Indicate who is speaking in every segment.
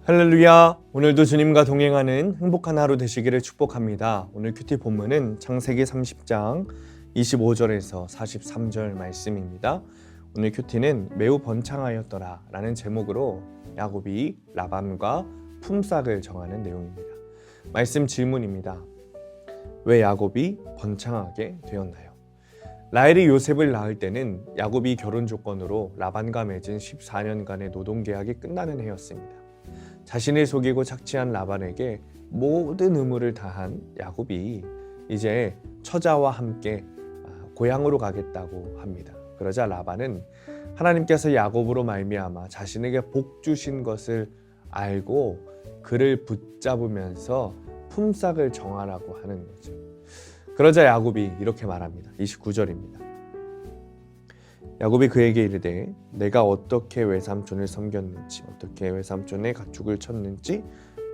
Speaker 1: 할렐루야! 오늘도 주님과 동행하는 행복한 하루 되시기를 축복합니다. 오늘 큐티 본문은 창세기 30장 25절에서 43절 말씀입니다. 오늘 큐티는 매우 번창하였더라 라는 제목으로 야곱이 라반과 품삯을 정하는 내용입니다. 말씀 질문입니다. 왜 야곱이 번창하게 되었나요? 라헬이 요셉을 낳을 때는 야곱이 결혼 조건으로 라반과 맺은 14년간의 노동계약이 끝나는 해였습니다. 자신을 속이고 착취한 라반에게 모든 의무를 다한 야곱이 이제 처자와 함께 고향으로 가겠다고 합니다. 그러자 라반은 하나님께서 야곱으로 말미암아 자신에게 복 주신 것을 알고 그를 붙잡으면서 품삯을 정하라고 하는 거죠. 그러자 야곱이 이렇게 말합니다. 29절입니다. 야곱이 그에게 이르되 내가 어떻게 외삼촌을 섬겼는지 어떻게 외삼촌의 가축을 쳤는지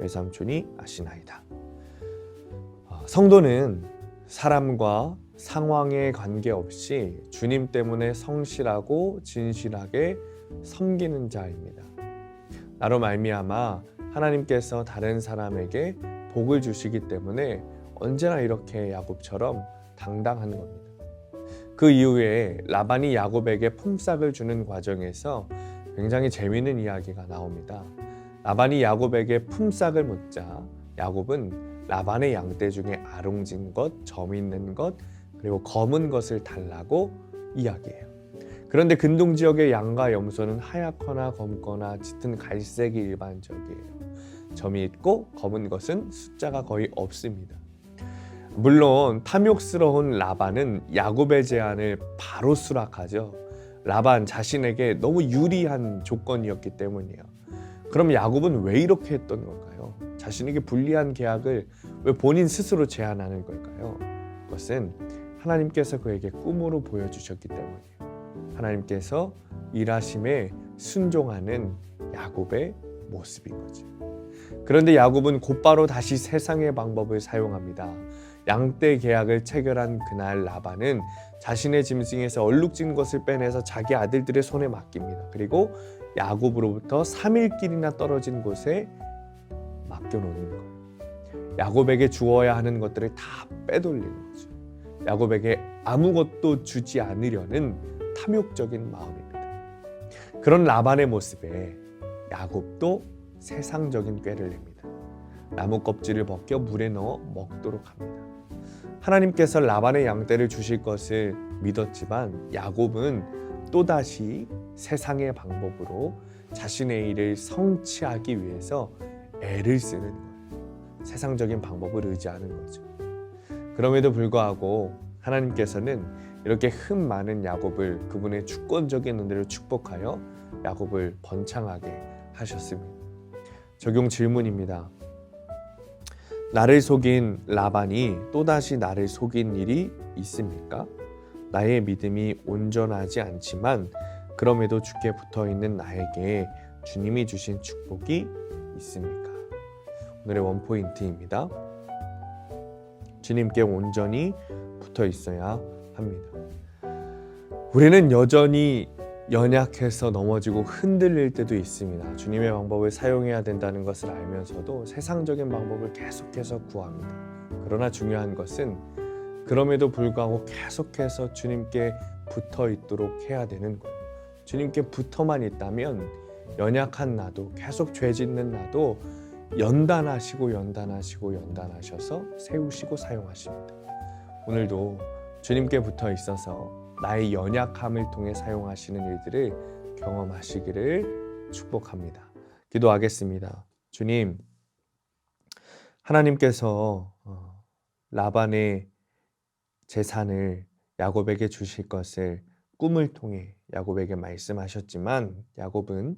Speaker 1: 외삼촌이 아시나이다. 성도는 사람과 상황에 관계없이 주님 때문에 성실하고 진실하게 섬기는 자입니다. 나로 말미암아 하나님께서 다른 사람에게 복을 주시기 때문에 언제나 이렇게 야곱처럼 당당한 겁니다. 그 이후에 라반이 야곱에게 품삯을 주는 과정에서 굉장히 재미있는 이야기가 나옵니다. 라반이 야곱에게 품삯을 묻자 야곱은 라반의 양떼 중에 아롱진 것, 점 있는 것, 그리고 검은 것을 달라고 이야기해요. 그런데 근동 지역의 양과 염소는 하얗거나 검거나 짙은 갈색이 일반적이에요. 점이 있고 검은 것은 숫자가 거의 없습니다. 물론 탐욕스러운 라반은 야곱의 제안을 바로 수락하죠. 라반 자신에게 너무 유리한 조건이었기 때문이에요. 그럼 야곱은 왜 이렇게 했던 걸까요? 자신에게 불리한 계약을 왜 본인 스스로 제안하는 걸까요? 그것은 하나님께서 그에게 꿈으로 보여주셨기 때문이에요. 하나님께서 일하심에 순종하는 야곱의 모습인 거죠. 그런데 야곱은 곧바로 다시 세상의 방법을 사용합니다. 양떼 계약을 체결한 그날 라반은 자신의 짐승에서 얼룩진 것을 빼내서 자기 아들들의 손에 맡깁니다. 그리고 야곱으로부터 3일길이나 떨어진 곳에 맡겨놓는 거예요. 야곱에게 주어야 하는 것들을 다 빼돌리는 거죠. 야곱에게 아무것도 주지 않으려는 탐욕적인 마음입니다. 그런 라반의 모습에 야곱도 세상적인 꾀를 냅니다. 나무 껍질을 벗겨 물에 넣어 먹도록 합니다. 하나님께서 라반의 양떼를 주실 것을 믿었지만 야곱은 또다시 세상의 방법으로 자신의 일을 성취하기 위해서 애를 쓰는 거예요. 세상적인 방법을 의지하는 거죠. 그럼에도 불구하고 하나님께서는 이렇게 흠 많은 야곱을 그분의 주권적인 은혜로 축복하여 야곱을 번창하게 하셨습니다. 적용 질문입니다. 나를 속인 라반이 또다시 나를 속인 일이 있습니까? 나의 믿음이 온전하지 않지만 그럼에도 주께 붙어있는 나에게 주님이 주신 축복이 있습니까? 오늘의 원포인트입니다. 주님께 온전히 붙어 있어야 합니다. 우리는 여전히 연약해서 넘어지고 흔들릴 때도 있습니다. 주님의 방법을 사용해야 된다는 것을 알면서도 세상적인 방법을 계속해서 구합니다. 그러나 중요한 것은 그럼에도 불구하고 계속해서 주님께 붙어 있도록 해야 되는 거예요. 주님께 붙어만 있다면 연약한 나도 계속 죄 짓는 나도 연단하시고 연단하셔서 세우시고 사용하십니다. 오늘도 주님께 붙어 있어서 나의 연약함을 통해 사용하시는 일들을 경험하시기를 축복합니다. 기도하겠습니다. 주님, 하나님께서 라반의 재산을 야곱에게 주실 것을 꿈을 통해 야곱에게 말씀하셨지만 야곱은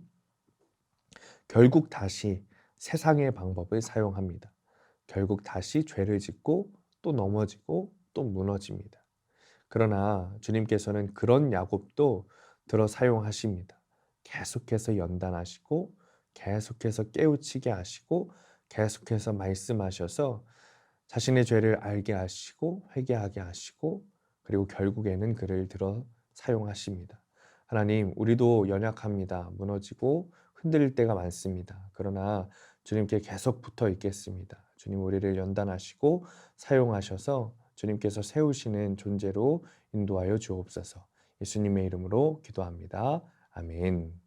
Speaker 1: 결국 다시 세상의 방법을 사용합니다. 결국 다시 죄를 짓고 또 넘어지고 또 무너집니다. 그러나 주님께서는 그런 야곱도 들어 사용하십니다. 계속해서 연단하시고 계속해서 깨우치게 하시고 계속해서 말씀하셔서 자신의 죄를 알게 하시고 회개하게 하시고 그리고 결국에는 그를 들어 사용하십니다. 하나님, 우리도 연약합니다. 무너지고 흔들릴 때가 많습니다. 그러나 주님께 계속 붙어 있겠습니다. 주님 우리를 연단하시고 사용하셔서 주님께서 세우시는 존재로 인도하여 주옵소서. 예수님의 이름으로 기도합니다. 아멘.